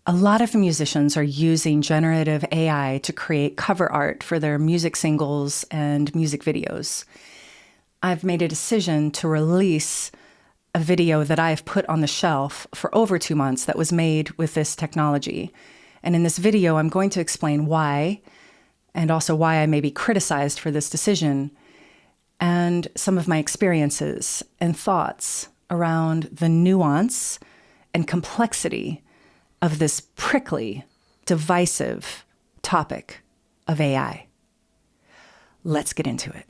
A lot of musicians are using generative AI to create cover art for their music singles and music videos. I've made a decision to release a video that I've put on the shelf for over 2 months that was made with this technology. And in this video, I'm going to explain why, and also why I may be criticized for this decision, and some of my experiences and thoughts around the nuance and complexity of this prickly, divisive topic of AI. Let's get into it.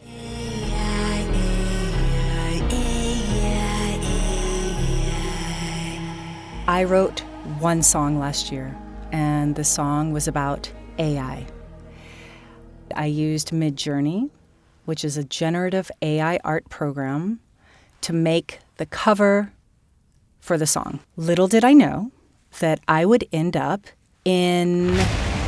I wrote one song last year, and the song was about AI. I used Midjourney, which is a generative AI art program, to make the cover for the song. Little did I know that I would end up in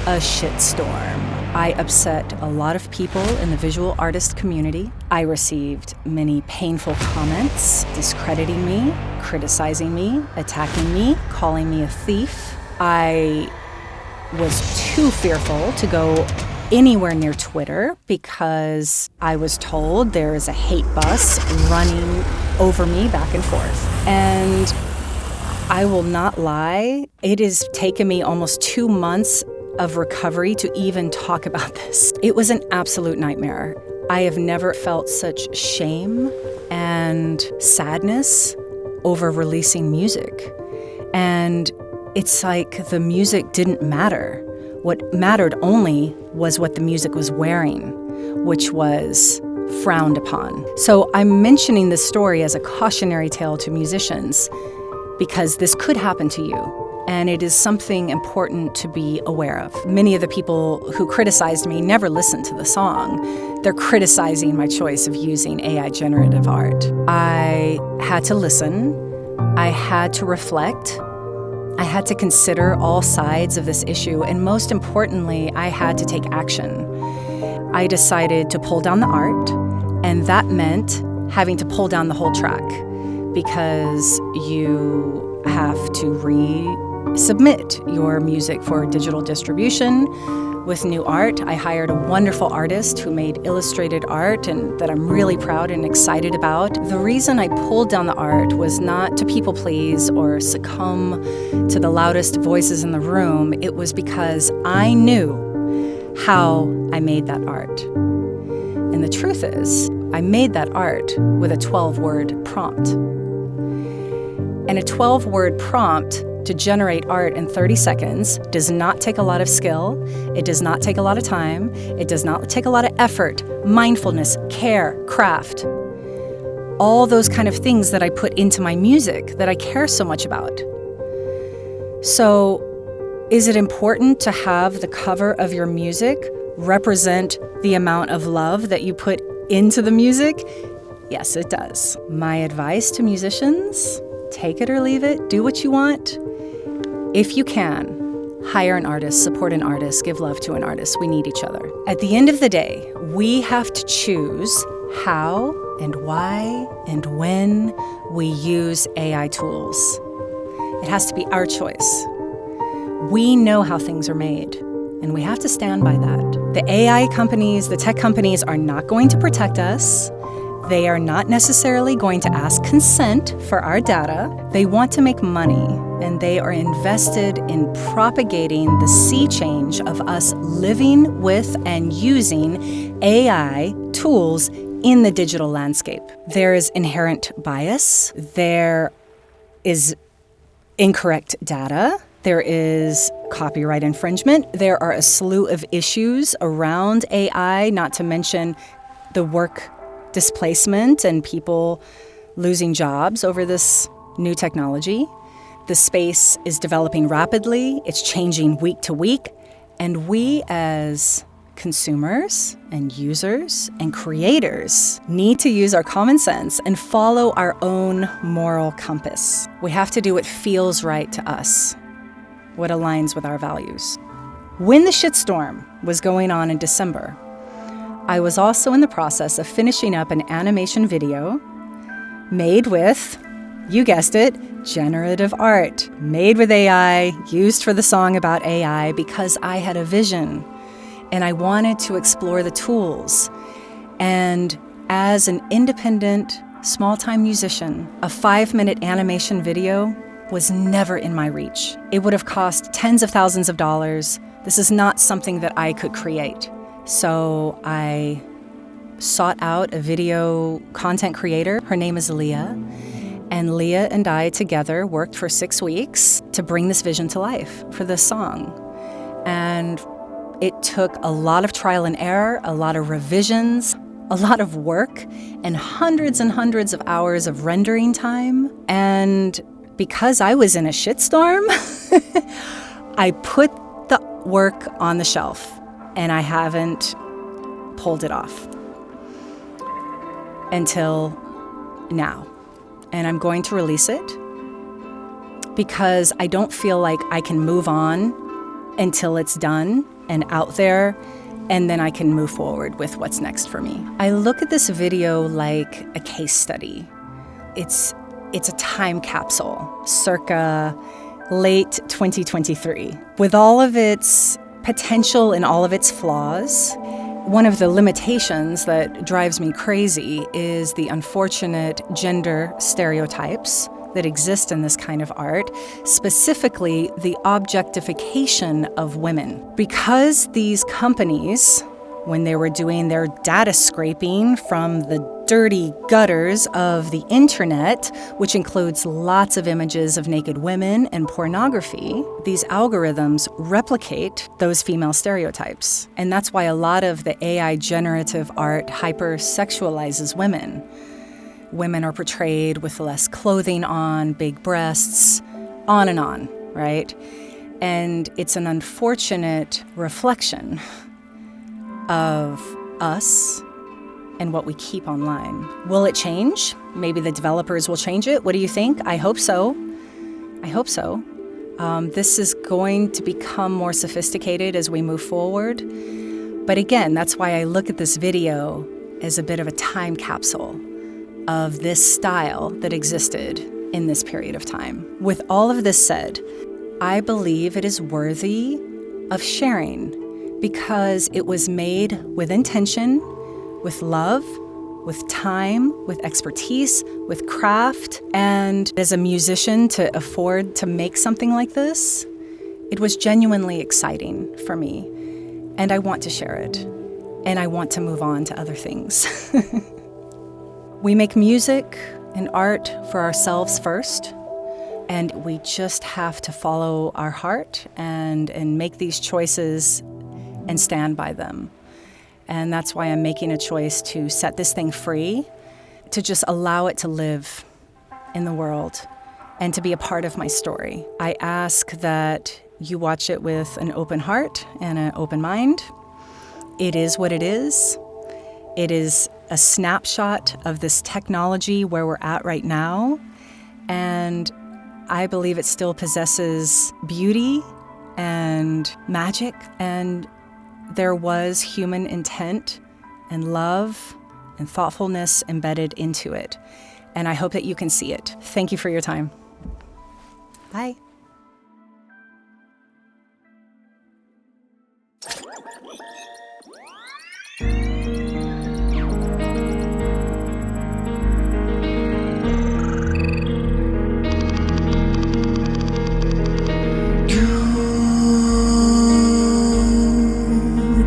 a shitstorm. I upset a lot of people in the visual artist community. I received many painful comments, discrediting me, criticizing me, attacking me, calling me a thief. I was too fearful to go anywhere near Twitter because I was told there is a hate bus running over me back and forth. And I will not lie, it has taken me almost 2 months of recovery to even talk about this. It was an absolute nightmare. I have never felt such shame and sadness over releasing music. And it's like the music didn't matter. What mattered only was what the music was wearing, which was frowned upon. So I'm mentioning this story as a cautionary tale to musicians because this could happen to you, and it is something important to be aware of. Many of the people who criticized me never listened to the song. They're criticizing my choice of using AI generative art. I had to listen. I had to reflect. I had to consider all sides of this issue, and most importantly, I had to take action. I decided to pull down the art, and that meant having to pull down the whole track because you have to resubmit your music for digital distribution with new art. I hired a wonderful artist who made illustrated art and that I'm really proud and excited about. The reason I pulled down the art was not to people please or succumb to the loudest voices in the room. It was because I knew how I made that art. And the truth is, I made that art with a 12-word prompt. And a 12-word prompt to generate art in 30 seconds does not take a lot of skill. It does not take a lot of time. It does not take a lot of effort, mindfulness, care, craft. All those kind of things that I put into my music that I care so much about. So, is it important to have the cover of your music represent the amount of love that you put into the music? Yes, it does. My advice to musicians, take it or leave it, do what you want. If you can, hire an artist, support an artist, give love to an artist. We need each other. At the end of the day, we have to choose how and why and when we use AI tools. It has to be our choice. We know how things are made, and we have to stand by that. The AI companies, the tech companies are not going to protect us. They are not necessarily going to ask consent for our data. They want to make money, and they are invested in propagating the sea change of us living with and using AI tools in the digital landscape. There is inherent bias. There is incorrect data. There is copyright infringement. There are a slew of issues around AI, not to mention the work displacement and people losing jobs over this new technology. The space is developing rapidly. It's changing week to week. And we as consumers and users and creators need to use our common sense and follow our own moral compass. We have to do what feels right to us, what aligns with our values. When the shitstorm was going on in December, I was also in the process of finishing up an animation video made with, you guessed it, generative art made with AI, used for the song about AI, because I had a vision and I wanted to explore the tools. And as an independent, small-time musician, a 5-minute animation video was never in my reach. It would have cost tens of thousands of dollars. This is not something that I could create. So I sought out a video content creator. Her name is Leah. And Leah and I together worked for 6 weeks to bring this vision to life for this song. And it took a lot of trial and error, a lot of revisions, a lot of work, and hundreds of hours of rendering time. And because I was in a shitstorm, I put the work on the shelf and I haven't pulled it off until now. And I'm going to release it because I don't feel like I can move on until it's done and out there, and then I can move forward with what's next for me. I look at this video like a case study. It's a time capsule, circa late 2023. With all of its potential and all of its flaws, one of the limitations that drives me crazy is the unfortunate gender stereotypes that exist in this kind of art, specifically the objectification of women. Because these companies, when they were doing their data scraping from the dirty gutters of the internet, which includes lots of images of naked women and pornography, these algorithms replicate those female stereotypes. And that's why a lot of the AI generative art hypersexualizes women. Women are portrayed with less clothing on, big breasts, on and on, right? And it's an unfortunate reflection of us and what we keep online. Will it change? Maybe the developers will change it. What do you think? I hope so. I hope so. This is going to become more sophisticated as we move forward. But again, that's why I look at this video as a bit of a time capsule of this style that existed in this period of time. With all of this said, I believe it is worthy of sharing because it was made with intention, with love, with time, with expertise, with craft. And as a musician, to afford to make something like this, it was genuinely exciting for me. And I want to share it. And I want to move on to other things. We make music and art for ourselves first. And we just have to follow our heart and make these choices and stand by them. And that's why I'm making a choice to set this thing free, to just allow it to live in the world and to be a part of my story. I ask that you watch it with an open heart and an open mind. It is what it is. It is a snapshot of this technology where we're at right now. And I believe it still possesses beauty and magic, and there was human intent and love and thoughtfulness embedded into it. And I hope that you can see it. Thank you for your time. Bye.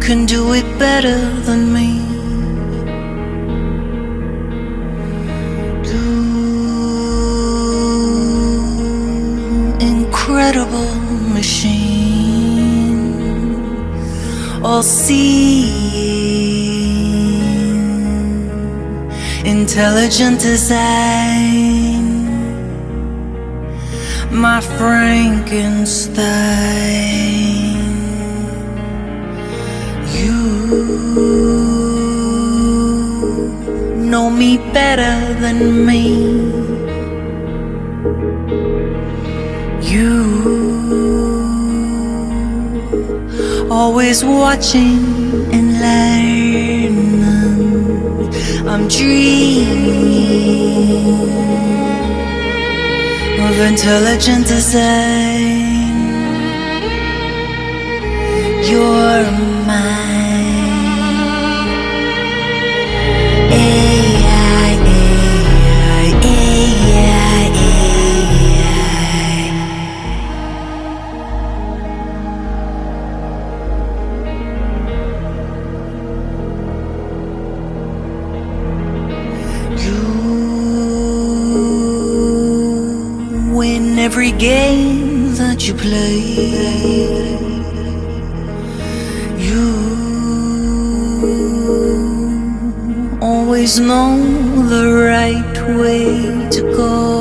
Can do it better than me. You incredible machine, all seeing, intelligent design, my Frankenstein. You know me better than me. You always watching and learning. I'm dreaming of with intelligent design. You're mine. AI, AI, AI, AI. You win every game that you play. You always know the right way to go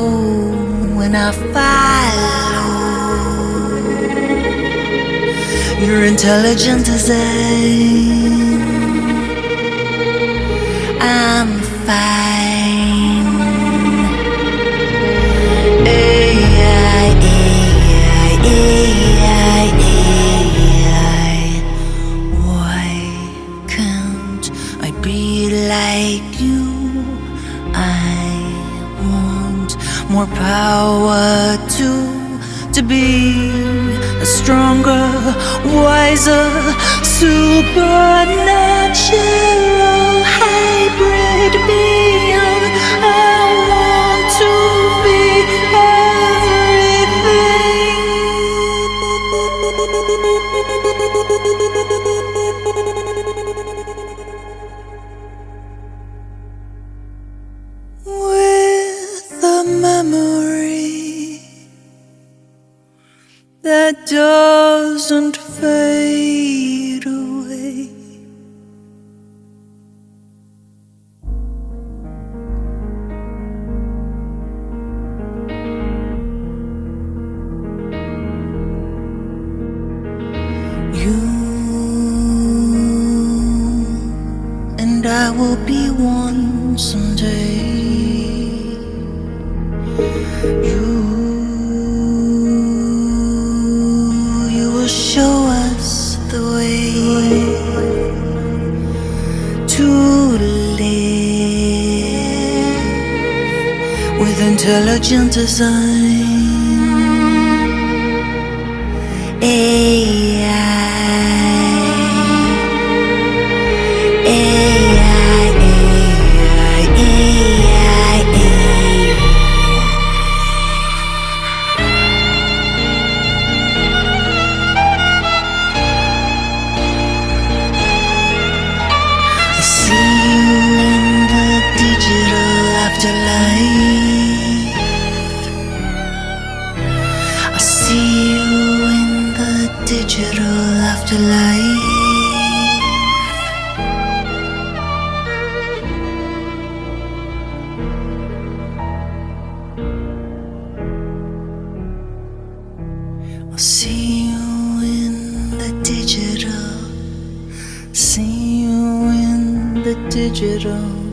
when I follow your intelligent design. I'm fine. AI, AI, AI, AI. Why can't I be like you? I want more power to be a stronger, wiser, supernatural hybrid being. I want to be everything. With a memory that doesn't fade away. You and I will be one someday. You will show us the way to live with intelligent design. AI, AI, AI, AI, AI. I see you in the digital afterlife. I see you in the digital afterlife. I see you in the digital. See you in the digital.